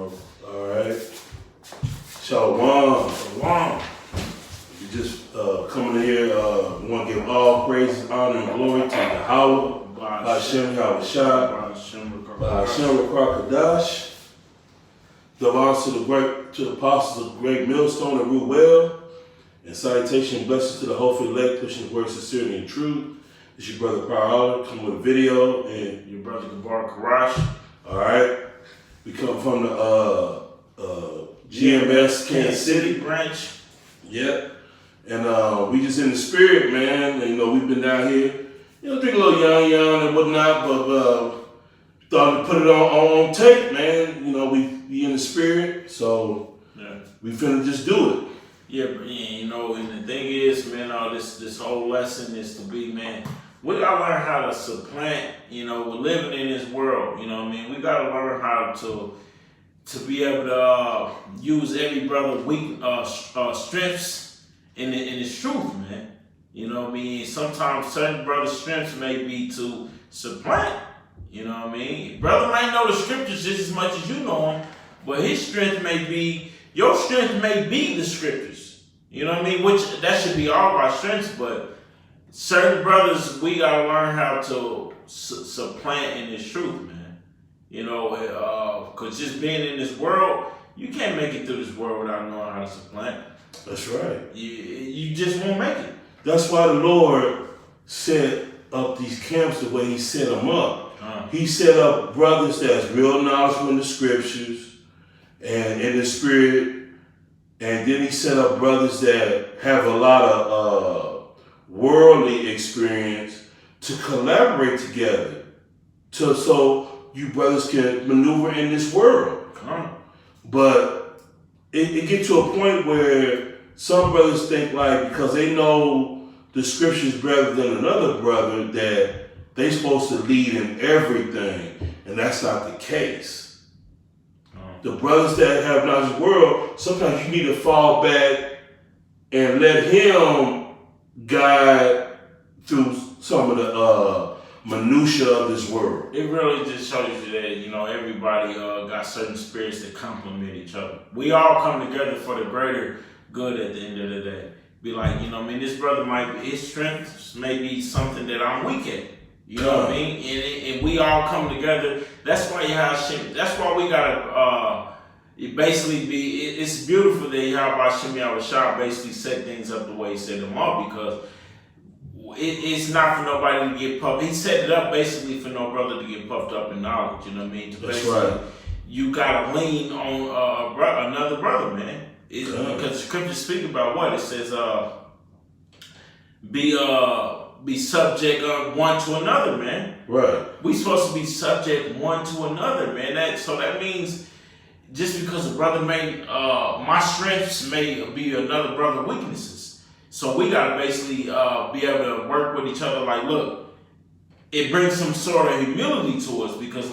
bro. All right. Shalom. Shalom. We just coming in here. We want to give all praise, honor, and glory to Yahweh, Hashem Yahushua, Hashem Rakakadash. Give honor to the apostles of the great millstone and rule well. And salutation and blessings to the hopeful elect, pushing the word sincerely and truth. It's your brother Prior coming with a video, and Your brother Gabar Karash. all right. We come from the GMS Kansas City. branch. Yep. And we just in the spirit, man. And, we've been down here, drink a little young and whatnot, but thought to put it on tape, man. We in the spirit, so we finna just do it. Yeah, and the thing is, man, this whole lesson is to be, man, we gotta learn how to supplant, we're living in this world, we gotta learn how to be able to use every brother's strengths in his truth, man. Sometimes certain brothers' strengths may be to supplant, Brother might know the scriptures just as much as you know them, but his strength may be, your strength may be the scriptures, which that should be all of our strengths, but certain brothers, we gotta learn how to supplant in this truth, man. Because just being in this world, you can't make it through this world without knowing how to supplant. That's right. You just won't make it. That's why the Lord set up these camps the way He set them up. He set up brothers that's real knowledgeable in the scriptures and in the spirit, and then He set up brothers that have a lot of worldly experience to collaborate together, so you brothers can maneuver in this world. But it gets to a point where some brothers think because they know the scriptures better than another brother that they supposed to lead in everything, and that's not the case. The brothers that have knowledge of the world, sometimes you need to fall back and let him guide through some of the minutia of this world. It really just shows you that, everybody got certain spirits that complement each other. We all come together for the greater good at the end of the day. Be like, this brother his strengths may be something that I'm weak at. And we all come together. That's why that's why we gotta it's beautiful that Hashem Yahushua basically set things up the way He set them up, because it's not for nobody to get puffed. He set it up basically for no brother to get puffed up in knowledge. That's right. You gotta lean on another brother, man. Because the scriptures speak about what it says. Be subject one to another, man. Right. We supposed to be subject one to another, man. That means just because a brother my strengths may be another brother's weaknesses. So we gotta basically be able to work with each other. Like, look, it brings some sort of humility to us, because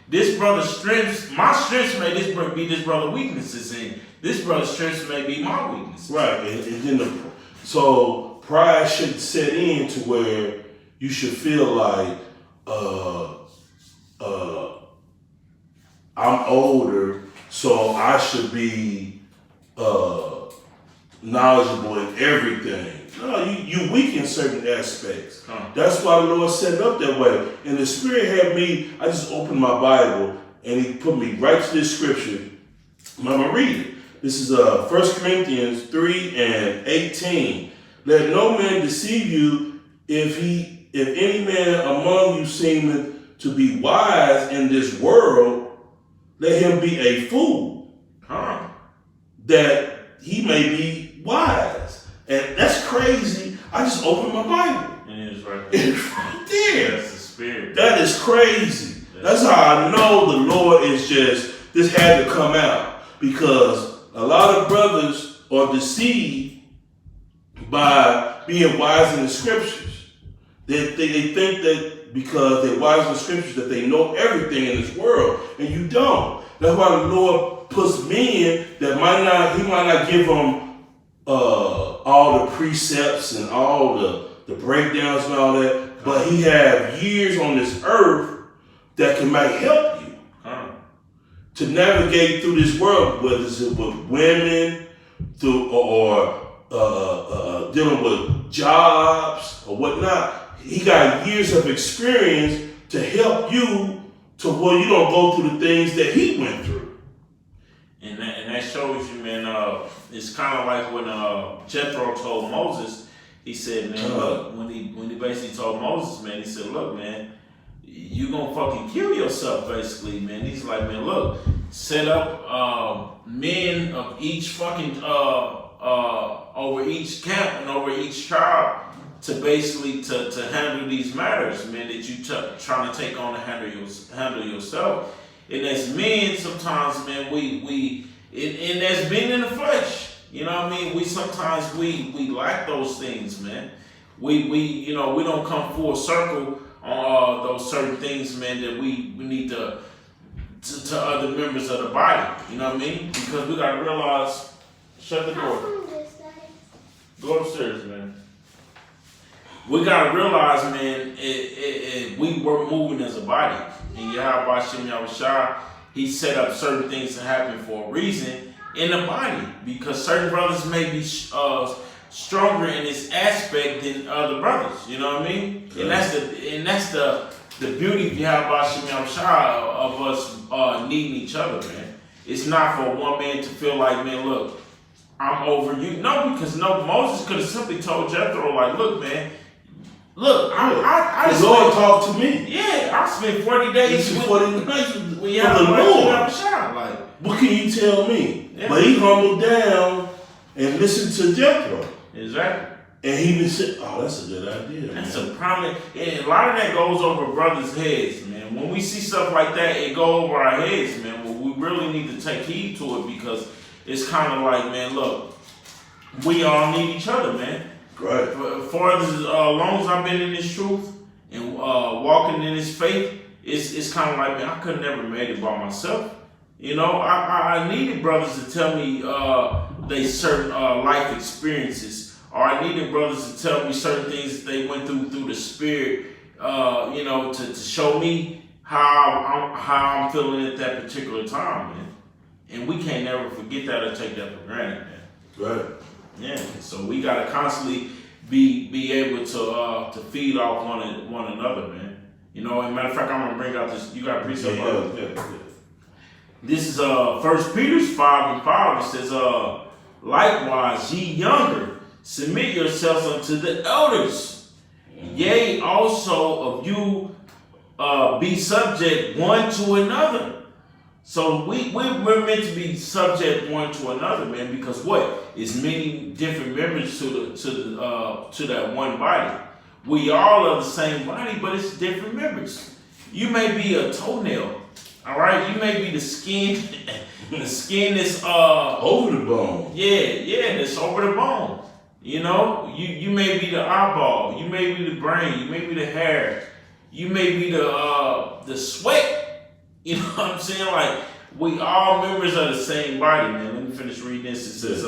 this brother's strengths, my strengths may be this brother's weaknesses, and this brother's strengths may be my weaknesses. Right, and then so pride should set in to where you should feel like I'm older, so I should be knowledgeable in everything. No, you weak in certain aspects. That's why the Lord set it up that way. And the Spirit had me, I just opened my Bible and He put me right to this scripture. I'm going to read it. This is 1 Corinthians 3:18. Let no man deceive you, if any man among you seemeth to be wise in this world, let him be a fool, that he may be wise. And that's crazy. I just opened my Bible. And it's right there. It's right there. That's the spirit. That is crazy. That's how I know the Lord is this had to come out, because a lot of brothers are deceived by being wise in the scriptures. They think that because they're wise in the scriptures that they know everything in this world, and you don't. That's why the Lord puts men that He might not give them all the precepts and all the breakdowns and all that, but He have years on this earth that might help you to navigate through this world, whether it's with women, or dealing with jobs or whatnot. He got years of experience to help you to where you don't go through the things that he went through. And that shows you, man. It's kind of like when Jethro told Moses. He said, man, look, when he basically told Moses, man, he said, look, man, you gonna fucking kill yourself, basically, man. He's like, man, look, set up men of each fucking over each camp and over each tribe to basically to handle these matters, man, that you trying to take on and handle yourself. And as men, sometimes, man, we as men in the flesh, you know what I mean? We sometimes we lack those things, man. We don't come full circle on those certain things, man, that we need to other members of the body. You know what I mean? Because we gotta realize. Shut the door. Go upstairs, man. We gotta realize, man, we were moving as a body. And Yahweh Hashem Yahushua, he set up certain things to happen for a reason in the body. Because certain brothers may be stronger in this aspect than other brothers. You know what I mean? Okay. And that's the beauty of Yahweh Hashem Yahushua of us needing each other, man. It's not for one man to feel like, man, look, I'm over you. No, because Moses could have simply told Jethro, like, look, man, look, I the Lord talked to me. Yeah, I spent 40 days with 40 nights with the Lord. Like, what can you tell me? Yeah. But he humbled down and listened to Jethro. Exactly. And he even said, oh, that's a good idea. That's a prominent, and a lot of that goes over brothers' heads, man. When we see stuff like that, it go over our heads, man. Well, we really need to take heed to it because it's kind of like, man, look, we all need each other, man. Right. For as long as I've been in this truth and walking in this faith, it's kind of like, man, I could have never made it by myself. You know, I needed brothers to tell me they certain life experiences, or I needed brothers to tell me certain things that they went through the spirit, you know, to show me how I'm feeling at that particular time, man. And we can't never forget that or take that for granted, man. Right. Yeah. So we gotta constantly be able to feed off one another, man. You know, as a matter of fact, I'm gonna bring out this. You got a precept? Yeah. This is 1 Peter 5:5. It says, likewise, ye younger, submit yourselves unto the elders. Yea, also of you be subject one to another. So we're meant to be subject one to another, man, because what? It's many different members to that one body. We all are the same body, but it's different members. You may be a toenail, all right? You may be the skin, the skin that's over the bone. Yeah, that's over the bone. You know, you may be the eyeball, you may be the brain, you may be the hair, you may be the sweat. You know what I'm saying? Like, we all members of the same body, man. Let me finish reading this. It says,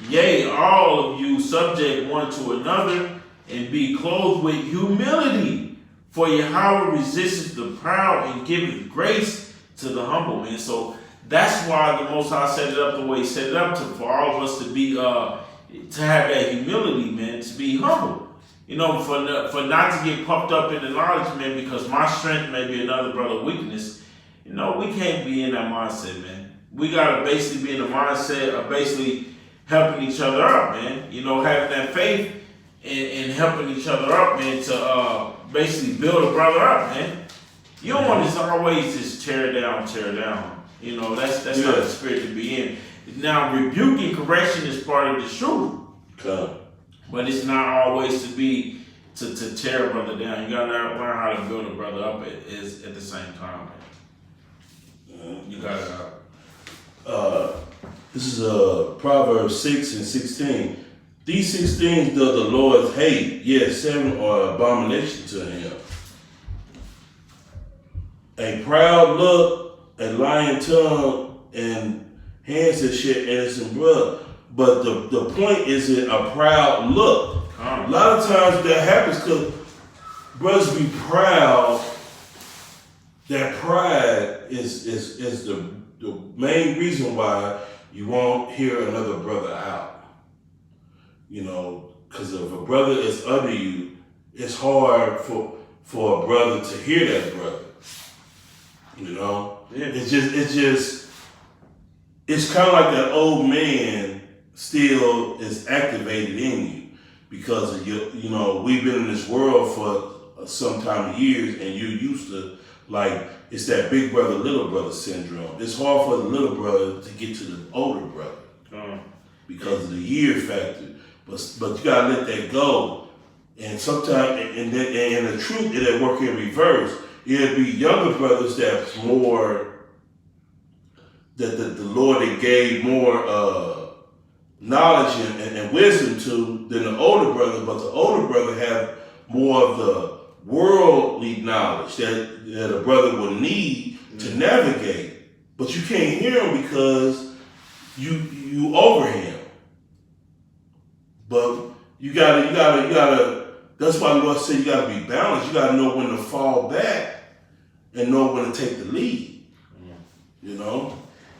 yea, all of you subject one to another, and be clothed with humility. For Yahweh resisteth the proud and giveth grace to the humble, man. So that's why the Most High set it up the way He set it up for all of us to be, to have that humility, man, to be humble. You know, for not to get puffed up in the knowledge, man, because my strength may be another brother's weakness. You know, we can't be in that mindset, man. We gotta basically be in the mindset of basically helping each other up, man. You know, having that faith and helping each other up, man, to basically build a brother up, man. You don't want to always just tear down. You know, that's not the spirit to be in. Now, rebuking correction is part of the truth. Okay. But it's not always to be to tear a brother down. You gotta learn how to build a brother up at the same time, man. You gotta. This is Proverbs 6:16. These 6 things does the Lord hate, yes, 7 are abomination to Him. A proud look, a lying tongue, and hands that shed innocent blood. But the point is a proud look. A lot of times that happens because brothers be proud that pride is the main reason why you won't hear another brother out. You know, because if a brother is under you, it's hard for a brother to hear that brother. You know, it's kind of like that old man still is activated in you because of you know, we've been in this world for some time of years, and you're used to, like, it's that big brother, little brother syndrome. It's hard for the little brother to get to the older brother because of the year factor. But you gotta let that go. And sometimes, and the truth, it'll work in reverse. It'll be younger brothers that's more, that the Lord that gave more knowledge and wisdom to than the older brother, but the older brother have more of the worldly knowledge that a brother will need to navigate. But you can't hear him because you over him. But you gotta. That's why the Lord said you gotta be balanced. You gotta know when to fall back and know when to take the lead. You know.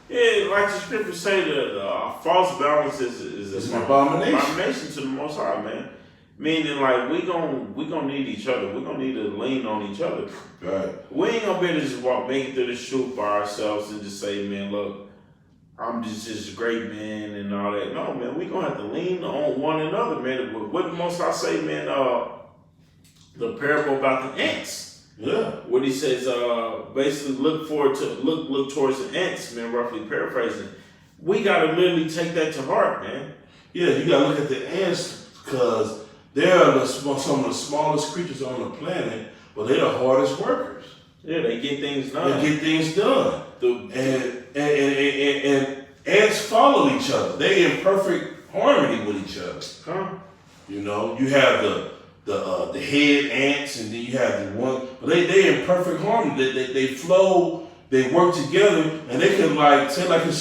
Yeah, like the scriptures say, the false balance is an abomination to the Most High, man. Meaning, like, we gonna need each other. We're gonna need to lean on each other. Right. We ain't gonna be able to just make it through this truth by ourselves and just say, man, look, I'm just a great man and all that. No, man, we gonna have to lean on one another, man. What the Most I say, man, the parable about the ants. Yeah. What he says, basically look towards the ants, man, roughly paraphrasing. We gotta literally take that to heart, man. Yeah, you gotta look at the ants because they are some of the smallest creatures on the planet, but they're the hardest workers. Yeah, they get things done. And ants follow each other. They in perfect harmony with each other. Huh? You know, you have the head ants, and then you have the one, but they in perfect harmony. They flow. They work together, and they can, like, say like it's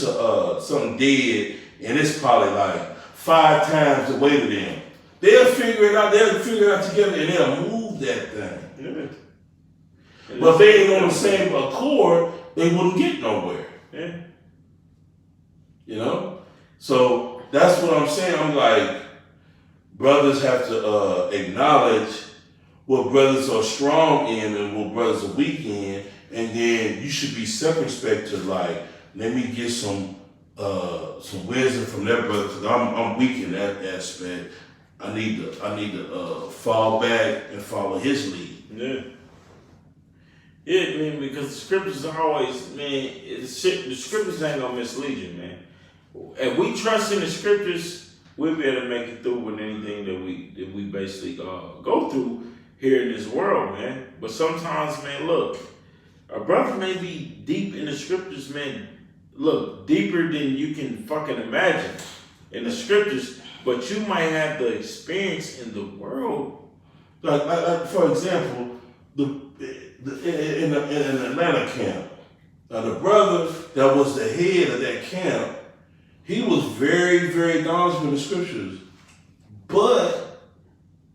something dead, and it's probably like 5 times the weight of them. They'll figure it out. They'll figure it out together, and they'll move that thing. Yeah. But if they ain't on the same accord, they wouldn't get nowhere. Yeah. You know? So that's what I'm saying. I'm like, brothers have to acknowledge what brothers are strong in and what brothers are weak in, and then you should be circumspect to, like, let me get some wisdom from that brother because I'm weak in that aspect. I need to fall back and follow his lead. Yeah. Yeah, man, because the scriptures are always, man, the scriptures ain't gonna mislead you, man. If we trust in the scriptures, we'll be able to make it through with anything that we basically go through here in this world, man. But sometimes, man, look, a brother may be deep in the scriptures, man. Look, deeper than you can fucking imagine in the scriptures, but you might have the experience in the world. Like for example, in the Atlanta camp, now the brother that was the head of that camp, he was very, very knowledgeable in the scriptures, but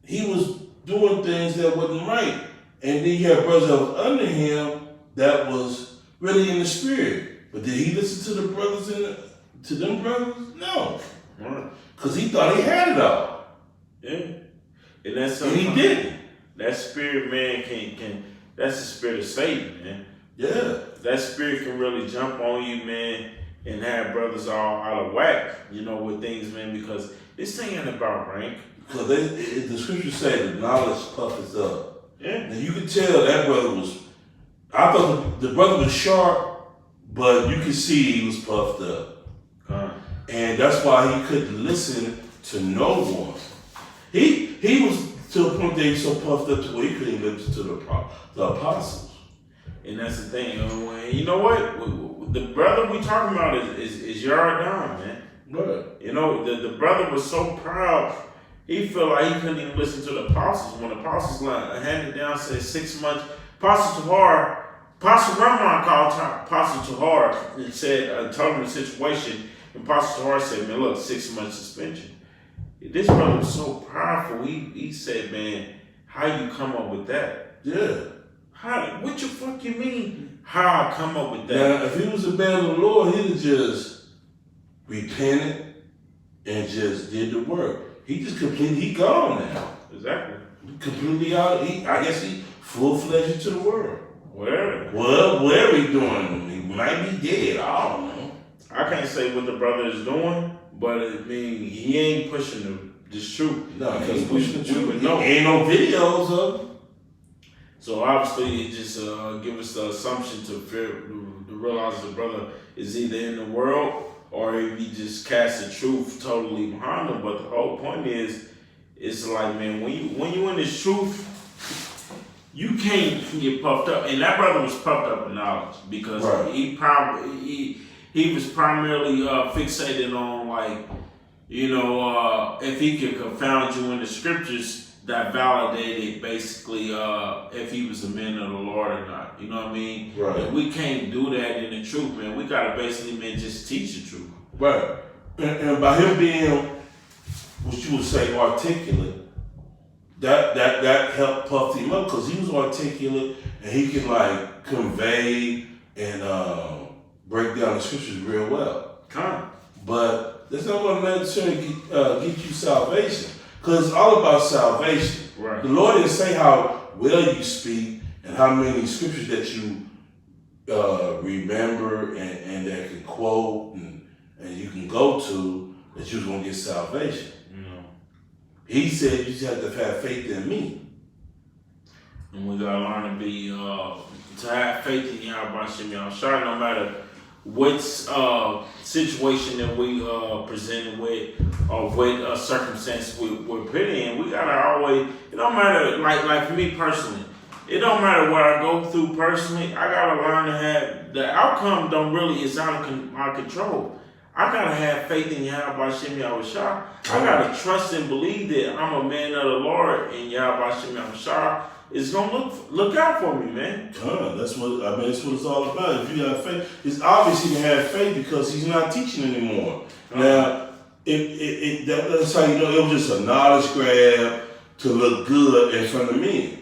he was doing things that wasn't right. And then you had brothers that was under him that was really in the spirit. But did he listen to the brothers to them brothers? No. Because he thought he had it all. Yeah. And that's and he didn't. That spirit, man, can that's the spirit of Satan, man. Yeah. That spirit can really jump on you, man, and have brothers all out of whack, you know, with things, man, because this thing ain't about rank. Because the scriptures say the knowledge puffers up. Yeah. And you could tell that brother was, I thought the brother was sharp, but you could see he was puffed up. And that's why he couldn't listen to no one. He was to a point that he was so puffed up to where he couldn't listen to the apostles. And that's the thing. You know what? The brother we talking about is Yardan, man. Right. You know, the brother was so proud, he felt like he couldn't even listen to the apostles. When the apostles handed down, said 6 months, Apostle Ramon called Apostle Tahar and said, told him the situation. And Apostle Tahar said, man, look, 6 months suspension. This brother was so powerful. He said, man, how you come up with that? Yeah. What the fuck you mean? How I come up with that? Now, if he was a man of the Lord, he'd have just repented and just did the work. He gone now. Exactly. Completely out. I guess he full-fledged into the world. Whatever he doing, he might be dead. I don't know. I can't say what the brother is doing, but I mean, he ain't pushing this truth. No, he's pushing the truth. Ain't no videos of him. So obviously, it just give us the assumption to realize the brother is either in the world or if he just cast the truth totally behind him. But the whole point is, it's like, man, when you in this truth, you can't get puffed up. And that brother was puffed up in knowledge because he was primarily fixated on, like, if he could confound you in the scriptures, that validated basically if he was a man of the Lord or not. You know what I mean? Right. And we can't do that in the truth, man. We gotta basically, man, just teach the truth. Right. And by him being, what you would say, articulate, that helped puff him up because he was articulate and he could like convey and break down the scriptures real well. But that's not going to necessarily get you salvation. Because it's all about salvation. Right. The Lord didn't say how well you speak and how many scriptures that you remember and that can quote and you can go to that you're going to get salvation. He said you just have to have faith in me. And we got to learn to be, to have faith in Yahweh Shem Yahushua, no matter what situation that we presented with or what circumstance we're put in. We gotta always, it don't matter, like for me personally, it don't matter what I go through personally, I gotta learn to have, the outcome don't really, it's out of my control. I gotta have faith in Yahweh Shem Yahushua. I gotta trust and believe that I'm a man of the Lord and Yahweh Shem Yahushua is gonna look out for me, man. That's what it's all about. If you have faith, it's obvious he can have faith because he's not teaching anymore. Now, that's how you know it was just a knowledge grab to look good in front of men.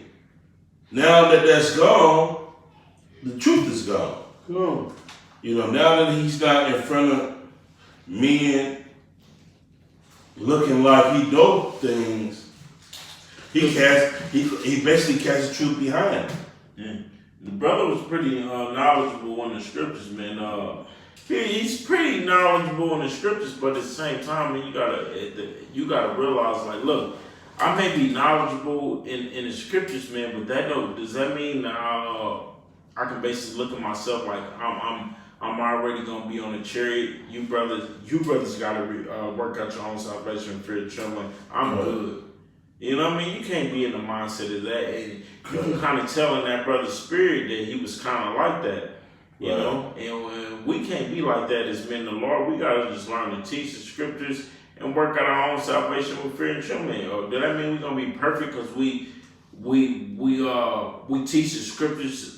Now that that's gone, the truth is gone. Now that he's not in front of men looking like he knows things, he basically cast the truth behind him. Yeah. The brother was pretty knowledgeable in the scriptures, man. He's pretty knowledgeable in the scriptures, but at the same time, man, you gotta realize, like, look, I may be knowledgeable in the scriptures, man, but does that mean I can basically look at myself like I'm already gonna be on a chariot? You brothers gotta work out your own salvation and fear and trembling. I'm good. You know what I mean? You can't be in the mindset of that. And you can kind of tell in that brother's spirit that he was kind of like that. You know? And we can't be like that as men of the Lord. We got to just learn to teach the scriptures and work out our own salvation with fear and trembling. Or does that mean we're going to be perfect because we teach the scriptures,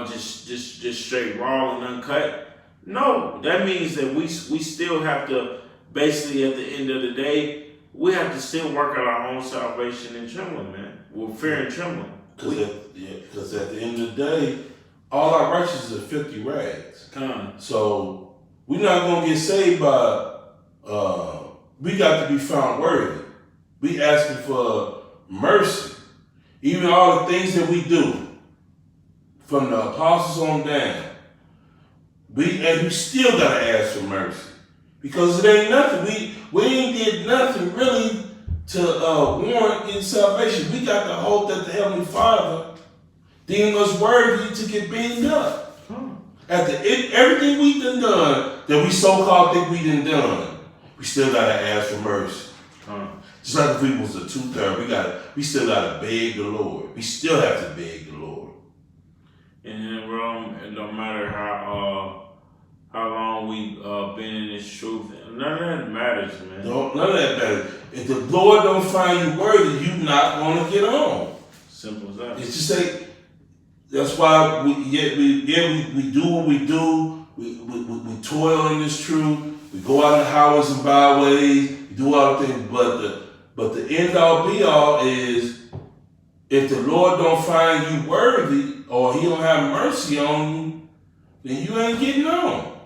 just straight raw and uncut? No. That means that we still have to, basically at the end of the day, we have to still work out our own salvation and trembling, man. With fear and trembling. Because at the end of the day, all our righteousness is 50 rags. So we're not going to get saved by, we got to be found worthy. We asking for mercy. Even all the things that we do, from the apostles on down, we still got to ask for mercy. Because it ain't nothing. We ain't did nothing really to warrant getting salvation. We got to hope that the Heavenly Father deemed us worthy to get beaten up. At the end, everything we done that we so-called think we done, we still got to ask for mercy. Just like if we was a 2/3, we still got to beg the Lord. We still have to beg the Lord. And in Rome, it don't matter how long we been in this truth, none of that matters, man. None of that matters. If the Lord don't find you worthy, you not going to get on. Simple as that. It's just like, that's why we do what we do. We toil in this truth. We go out in the highways and byways. We do all the things, but the end all be all is if the Lord don't find you worthy or he don't have mercy on you, then you ain't getting on.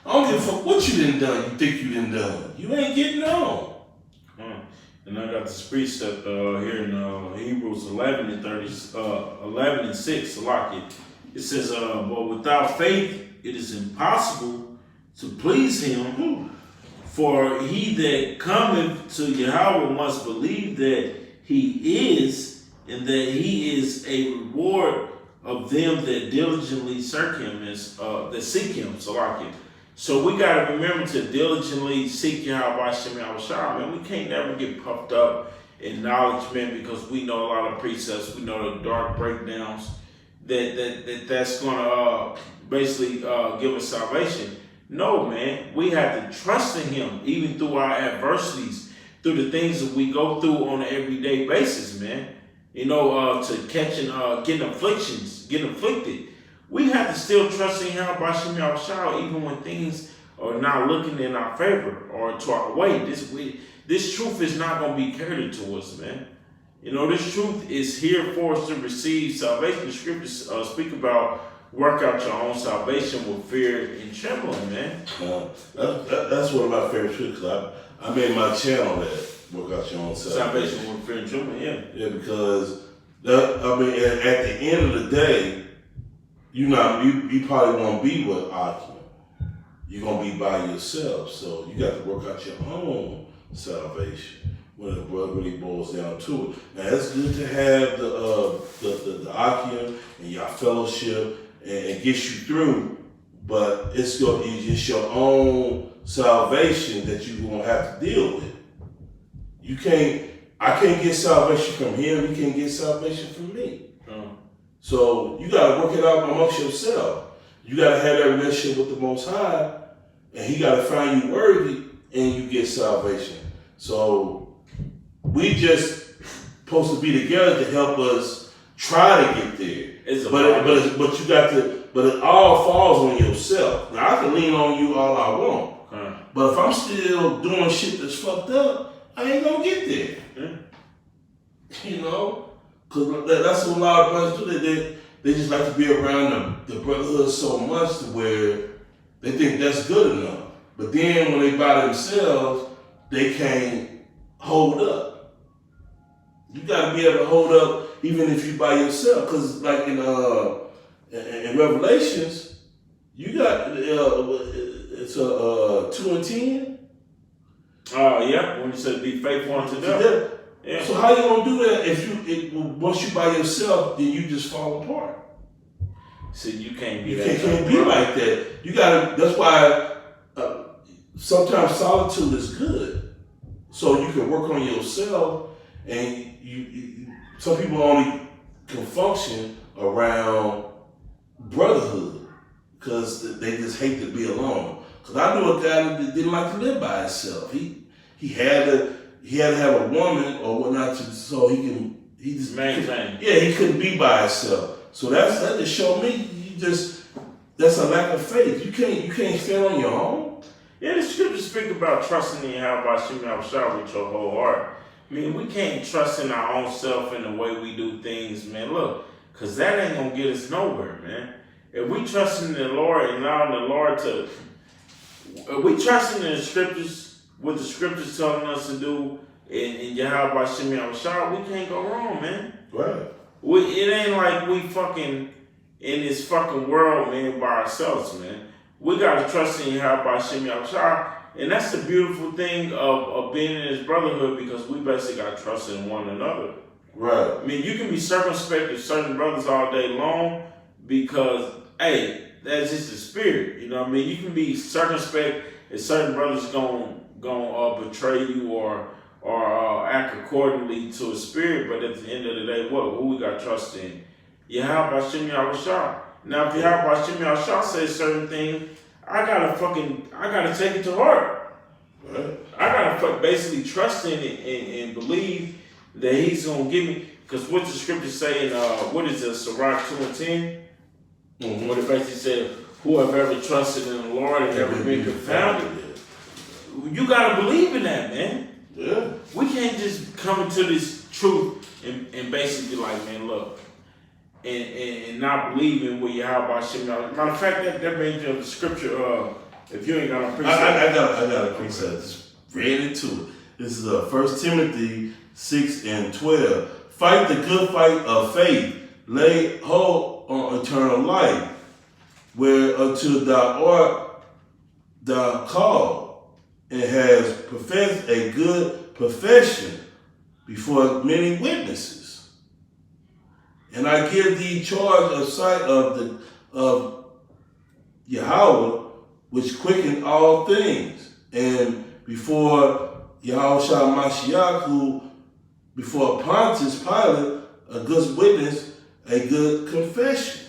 I don't give a fuck what you done, you think you done. You ain't getting on. And I got this precept here in Hebrews 11 and 11 and 6, it says, but without faith it is impossible to please him, for he that cometh to Yahweh must believe that he is, and that he is a reward of them that diligently seek him, that seek him. So we gotta remember to diligently seek Yahweh Hashem Yahushua, man. We can't never get puffed up in knowledge, man, because we know a lot of precepts, we know the dark breakdowns that's gonna basically give us salvation. No, man, we have to trust in him, even through our adversities, through the things that we go through on an everyday basis, man. You know, to catching, getting afflictions, getting afflicted. We have to still trust in Yahweh Hashem Yahushua, even when things are not looking in our favor or to our way. This truth is not going to be catered to us, man. You know, this truth is here for us to receive salvation. The scriptures speak about work out your own salvation with fear and trembling, man. That's one of my favorite truths. I made my channel that work out your own salvation with fear and trembling, yeah. Yeah, because at the end of the day, you probably won't be with Akim. You're gonna be by yourself, so you got to work out your own salvation when it really boils down to it. Now it's good to have the Akim and your fellowship and get you through, but it's your own salvation that you're gonna have to deal with. I can't get salvation from him. He can't get salvation from me. So you gotta work it out amongst yourself. You gotta have that relationship with the Most High, and he gotta find you worthy, and you get salvation. So we just supposed to be together to help us try to get there. But it all falls on yourself. Now I can lean on you all I want, but if I'm still doing shit that's fucked up, I ain't gonna get there. You know. Because that's what a lot of brothers do. They just like to be around the brotherhood so much to where they think that's good enough. But then when they by themselves, they can't hold up. You got to be able to hold up even if you by yourself. Because like in Revelations, you got it's 2 and 10. Yeah. When you said be faithful unto death. Yeah. So how you gonna do that once you by yourself, then you just fall apart? So you can't be can't be like that. You gotta. That's why sometimes solitude is good, so you can work on yourself. And some people only can function around brotherhood because they just hate to be alone. Because I knew a guy that didn't like to live by himself. He had to have a woman or whatnot so he just maintain. He couldn't be by himself. So that just showed me that's a lack of faith. You can't stand on your own. Yeah, the scriptures speak about trusting in Yahweh Hashem Yahushua with your whole heart. I mean, we can't trust in our own self in the way we do things, man. Look, because that ain't gonna get us nowhere, man. If we trust in the Lord and allowing the Lord to, if we trust in the scriptures, what the scriptures telling us to do in Yahweh Hashem Yahushua, we can't go wrong, man. Right. It ain't like we fucking in this fucking world, man, by ourselves, man. We gotta trust in Yahweh Hashem Yahushua, and that's the beautiful thing of being in this brotherhood, because we basically got trust in one another. Right. I mean, you can be circumspect of certain brothers all day long because, hey, that's just the spirit. You know what I mean? You can be circumspect if certain brothers gonna betray you or act accordingly to a spirit, but at the end of the day, who we got trust in? Yahweh Hashem Yahushua. Now, if Yahweh Hashem Yahushua says certain things, I gotta take it to heart. Right. I gotta basically trust in it and believe that he's gonna give me. Because what the scriptures say in what is it, Sirach 2 and 10? Mm-hmm. What it basically said, who have ever trusted in the Lord and never been confounded. You gotta believe in that, man. Yeah. We can't just come into this truth and basically like, man, look, and not believing what Yahweh Shem. Matter of fact, that brings you up the scripture. If you ain't got a precept, I got a precept. Just read into it. This is 1 Timothy 6:12. Fight the good fight of faith. Lay hold on eternal life, whereunto thou art thou called, and has professed a good profession before many witnesses. And I give thee charge of sight of Yahweh, which quicken all things, and before Yahushua Mashiach, who before Pontius Pilate, a good witness, a good confession.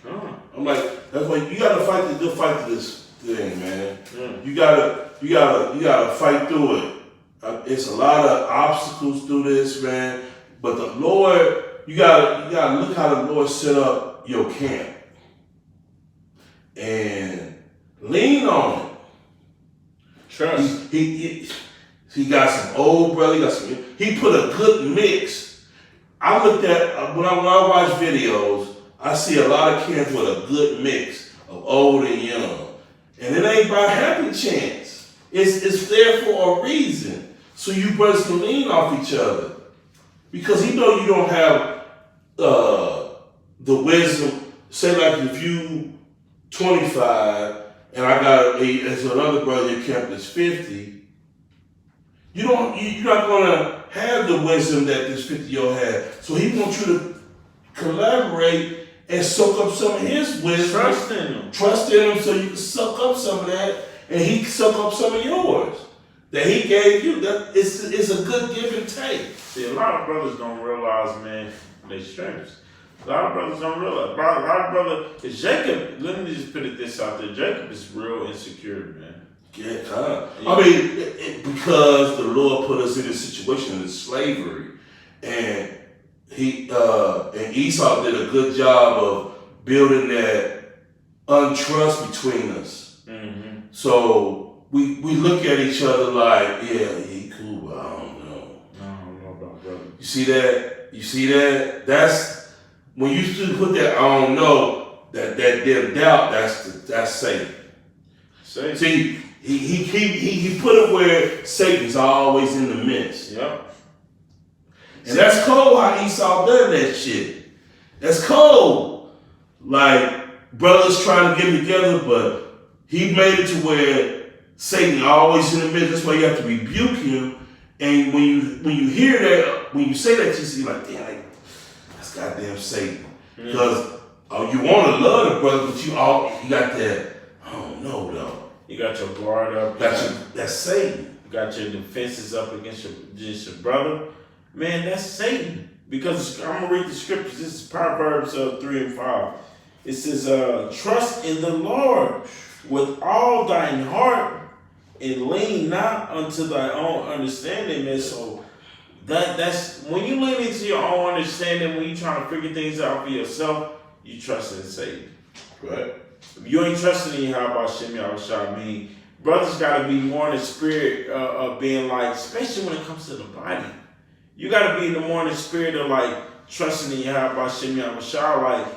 I'm like, that's why you gotta fight the good fight to this thing, man. You gotta fight through it. It's a lot of obstacles through this, man. But the Lord, you gotta look how the Lord set up your camp and lean on it. Trust. He got some old brother. He put a good mix. I looked at when I watch videos, I see a lot of camps with a good mix of old and young, and it ain't by happy chance. It's there for a reason, so you brothers can lean off each other, because you know you don't have the wisdom. Say like if you 25 and I got as another brother in camp that's 50. You're not gonna have the wisdom that this 50-year-old had. So he wants you to collaborate and soak up some of his wisdom. Trust in him so you can suck up some of that, and he can suck up some of yours that he gave you. That it's a good give and take. See, a lot of brothers don't realize, man, they strengths. A lot of brothers don't realize. A lot of brothers, Jacob, let me just put this out there. Jacob is real insecure, man. Yeah, I mean, because the Lord put us in a situation of slavery, and and Esau did a good job of building that untrust between us. Mm-hmm. So we look at each other like, yeah, he cool, but I don't know. I don't know about brother. You see that? You see that? That's when you still put that I don't know, that doubt. That's Satan. See. He put it where Satan's always in the midst. Yep. And that's cold how Esau done that shit. That's cold. Like brothers trying to get together, but he made it to where Satan always in the midst. That's why you have to rebuke him. And when you hear that, when you say that, you see like, damn, that's goddamn Satan. Because you want to love the brother, but you got that, I don't know though. You got your guard up. That's Satan. You got your defenses up against your brother. Man, that's Satan. Because I'm going to read the scriptures. This is Proverbs 3 and 5. It says, trust in the Lord with all thine heart and lean not unto thy own understanding. And so that's when you lean into your own understanding, when you're trying to figure things out for yourself, you trust in Satan. Right? If you ain't trusting in Yahweh Shem Yahushua, I mean, brothers got to be more in the spirit of being like, especially when it comes to the body. You got to be in the more in the spirit of like trusting in Yahweh Shem Yahushua. Like,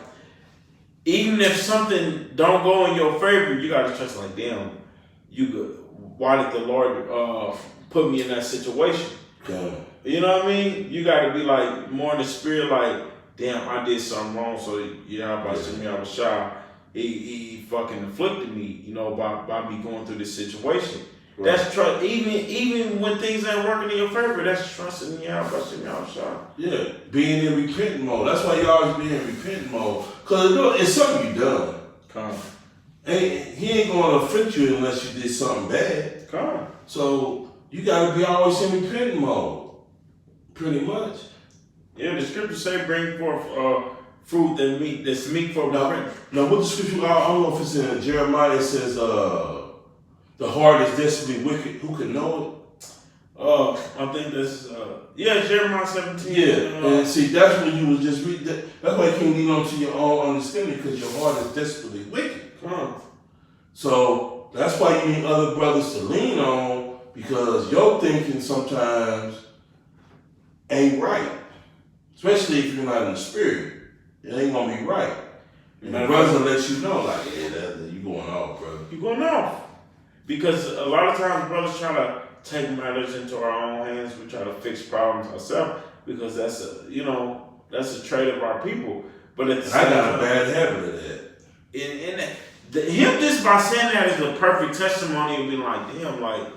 even if something don't go in your favor, you got to trust like, damn, why did the Lord put me in that situation? Yeah. You know what I mean? You got to be like more in the spirit like, damn, I did something wrong, so Yahweh Shem Yahushua, he fucking afflicted me, you know, by me going through this situation. Right. That's trust. Even when things ain't working in your favor, that's trusting in Yahweh Shem Yahushua. Yeah, being in repentant mode. That's why you always be in repentant mode. Because it's something you done. Come on. And he ain't going to afflict you unless you did something bad. Come on. So you got to be always in repentant mode. Pretty much. Yeah, the scriptures say bring forth fruit that's meat for repentance. Now, what the scripture, I don't know if it's in Jeremiah, it says, the heart is desperately wicked. Who could know it? I think that's, Jeremiah 17. Yeah, and see, that's when you was just read that. That's why you can't lean on to your own understanding, because your heart is desperately wicked. Come on. So that's why you need other brothers to lean on, because your thinking sometimes ain't right. Especially if you're not in the spirit. It ain't gonna be right. And the brother will let you know, like, yeah, you going off, brother. You going off. Because a lot of times brothers try to take matters into our own hands. We try to fix problems ourselves because that's a trait of our people. But at the same I got time, a bad habit of that. Him just by saying that is a perfect testimony of being like, damn, like,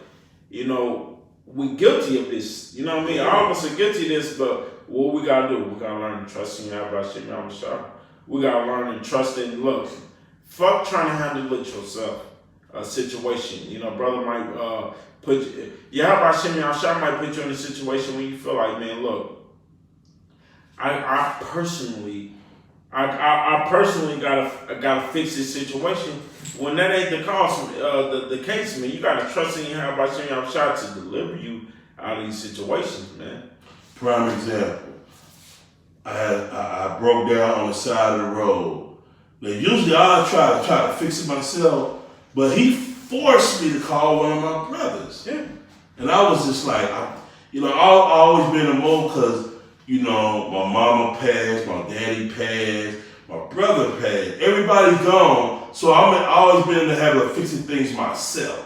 we guilty of this. You know what I mean? All of us are guilty of this, but what we gotta do? We gotta learn to trust in Yahweh Shem Shah. We gotta learn to trust in, look, fuck trying to handle it yourself. A situation. Brother might put Yahweh Shem Shah might put you in a situation where you feel like, man, look, I personally gotta fix this situation. When that ain't the cause, the case, man, you gotta trust in Yahweh Shem Shah to deliver you out of these situations, man. Prime example. I broke down on the side of the road. Now, usually I try to fix it myself, but he forced me to call one of my brothers. Yeah. And I was just like, I've always been in a mode because, my mama passed, my daddy passed, my brother passed. Everybody's gone, so I've always been in the habit of fixing things myself.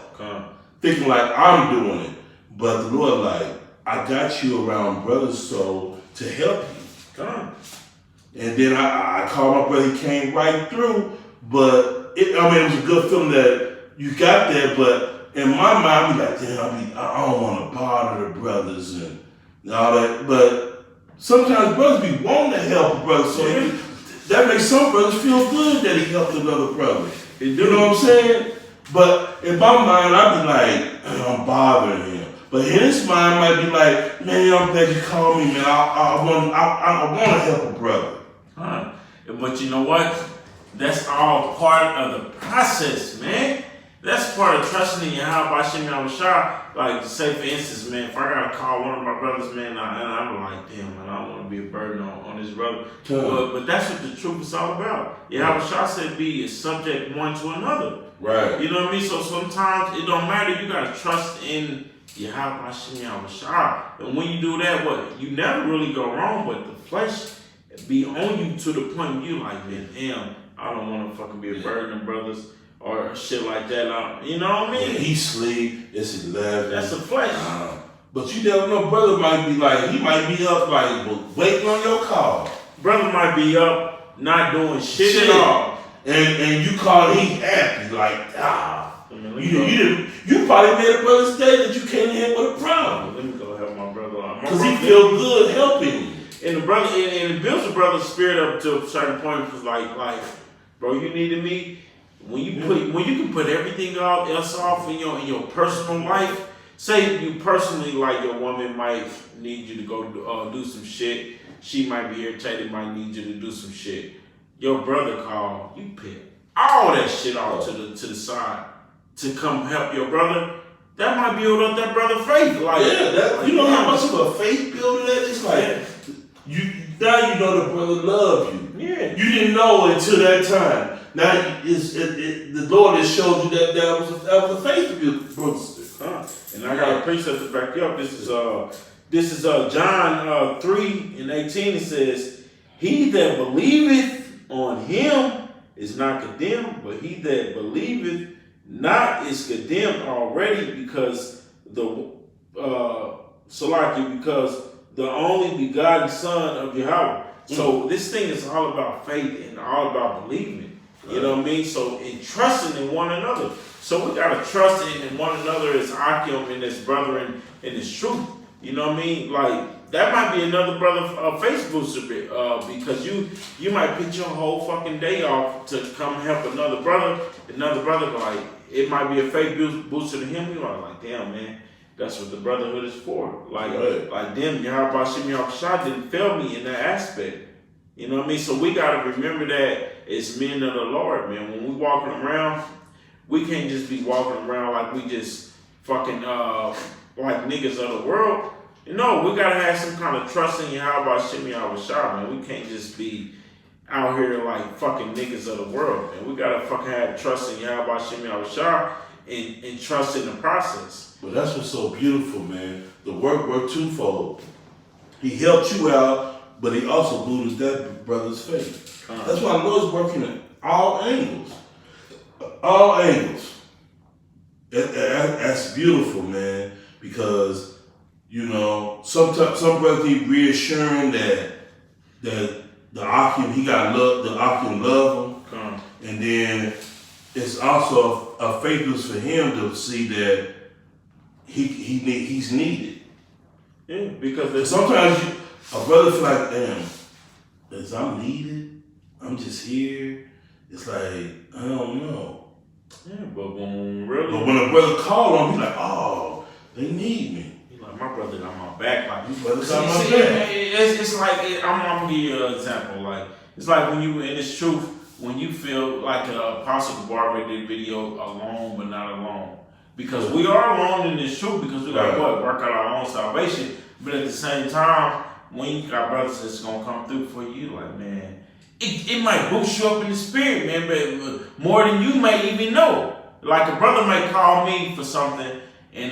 Thinking like I'm doing it. But the Lord, like, I got you around brothers so to help you. And then I called my brother, he came right through, but it was a good feeling that you got there, but in my mind, I be like, damn, I don't want to bother the brothers and all that, but sometimes brothers be wanting to help a brother, so that makes some brothers feel good that he helped another brother. You know what I'm saying? But in my mind, I be like, I'm bothering him. But his mind might be like, man, I'm glad you called me, man. I want to help a brother. But you know what? That's all part of the process, man. That's part of trusting in Yahweh Shem Shah. Like, say for instance, man, if I gotta call one of my brothers, man, and I'm like, damn, man, I don't want to be a burden on this brother. But that's what the truth is all about. Yahweh Shah said, be subject one to another. Right. You know what I mean? So sometimes it don't matter. You gotta trust in Yahweh Shem Shah. And when you do that, you never really go wrong, but the flesh be on you to the point where you like, man, damn, I don't want to fucking be a burden on brothers or shit like that. You know what I mean? Yeah, he sleep. It's 11. That's the flesh. But you never know. Brother might be like, he might be up like waiting on your call. Brother might be up not doing shit at all. And you call it, he happy like you probably made a brother's day that you came in here with a problem. Let me go help my brother out. Because he feel good helping you. And the brother, and it builds the brother's spirit up to a certain point. Because like, bro, you needed me. When you can put everything else off in your personal life. Say you personally, like, your woman might need you to go do some shit. She might be irritated, might need you to do some shit. Your brother called, you pick all that shit off to the side to come help your brother. That might build up that brother faith. Like, you know how much of a faith builder that is? Like, now you know the brother love you. Yeah. You didn't know until that time. Now the Lord has showed you that was a faith builder. And I got a precept to back you up. This is John 3:18. It says, "He that believeth on him is not condemned, but he that believeth not is condemned already, because because the only begotten Son of Yahweh." So this thing is all about faith and all about believing. You know what I mean? So in trusting in one another. So we gotta trust in one another as Akim and his brother in his truth. You know what I mean? Like, that might be another brother faith booster, because you might pitch your whole fucking day off to come help another brother. Like, it might be a faith booster to him. You're like, damn, man, that's what the brotherhood is for. Like, like them, Yahweh Shem Shah didn't fail me in that aspect. You know what I mean? So we gotta remember that as men of the Lord, man. When we walking around, we can't just be walking around like we just fucking like niggas of the world. You know, we gotta have some kind of trust in Yahweh Shem Shah, man. We can't just be out here like fucking niggas of the world, man. We gotta fucking have trust in Yahweh Shem Shah and trust in the process. But that's what's so beautiful, man. The work twofold. He helped you out, but he also bruised that brother's face. That's why the Lord's working at all angles. All angles. That's beautiful, man, because, you know, some brothers need reassuring that the Akim, he got love, the Akim love him. And then it's also a faithfulness for him to see that he's needed. Yeah, because sometimes a brother feel like, damn, is I'm needed? I'm just here. It's like, I don't know. Yeah, but when a brother call on him, he's like, oh, they need me. He's like, my brother got my back. Like, my brother got my back. It's like, I'm gonna give you an example. Like, it's like when you, and it's truth, when you feel like Apostle Barbara did video alone but not alone. Because we are alone in this truth because we got work out our own salvation. But at the same time, when you got brothers that's gonna come through for you, like, man, it might boost you up in the spirit, man, but more than you may even know. Like a brother might call me for something, and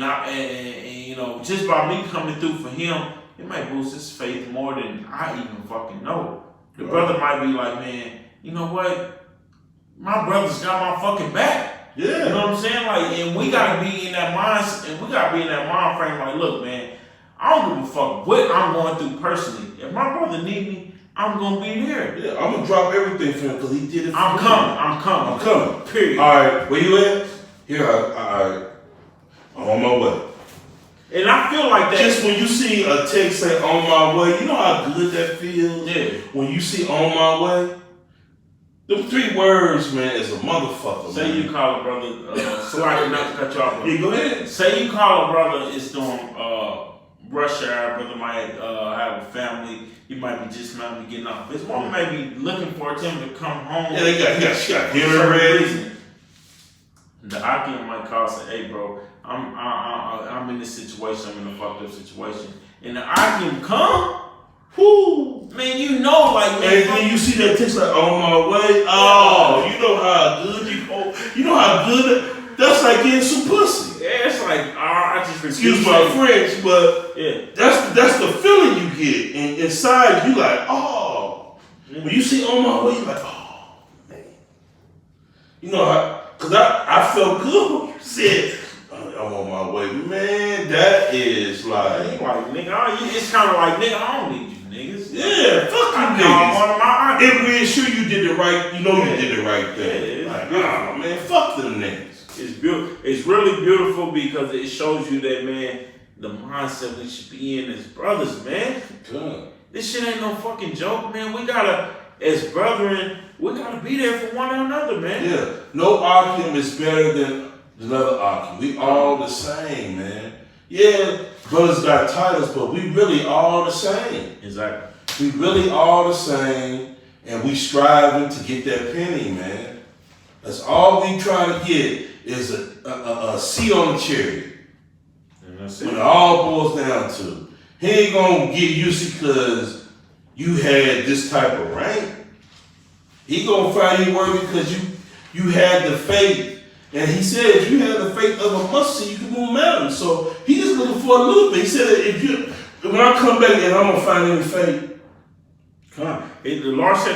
you know, just by me coming through for him, it might boost his faith more than I even fucking know. The brother might be like, man, you know what? My brother's got my fucking back. Yeah. You know what I'm saying? Like, and we gotta be in that mind, and we gotta be in that mind frame. Like, look, man, I don't give a fuck what I'm going through personally. If my brother need me, I'm gonna be there. Yeah, I'm gonna drop everything for him because he did it for I'm me. coming. I'm coming. Period. All right, where you at? Here, I'm on my way. And I feel like that. Just when you see a text say "on my way," you know how good that feels. Yeah. When you see "on my way," them 3 words, man, is a motherfucker. Say man. you call a brother, so I can not cut you off. Brother. Yeah, go ahead. Say you call a brother, it's doing rush hour. Brother might have a family. He might be just might be getting off. His woman may be looking for him to come home. Yeah, she got dinner ready. The Akim might call and say, "Hey, bro, I'm in this situation. I'm in a fucked up situation." And the Akim come. Whoo, man, you know, like, man. And then you see that text like "on my way." Oh, you know how good you know how good that's like getting some pussy. Yeah, it's like I just excuse my French, but yeah, that's the feeling you get, and inside you like, oh. When you see "on my way," you like, oh man. You know how? Cause I felt good when you said I'm on my way, man. That is like nigga, it's kind of like nigga, I don't need you niggas. Yeah, fuck you niggas. It reassure you did the right. You know you did the right thing. Yeah, like, oh man, fuck them niggas. It's beautiful. It's really beautiful because it shows you that, man, the mindset we should be in as brothers, man. Good. This shit ain't no fucking joke, man. We gotta, as brethren, we gotta be there for one another, man. Yeah. No Akim is better than another Akim. We all the same, man. Yeah, brothers got titles, but we really all the same. Exactly. We really all the same, and we striving to get that penny, man. That's all we trying to get is a seat on the chariot. And that's it. When it all boils down to, he ain't gonna get used because you had this type of rank. He gonna find you worthy because you had the faith. And he said if you had the faith of a mustard seed, you can move mountains. So he just looking for a little bit. He said when I come back and I'm gonna find any faith. Come on. The Lord said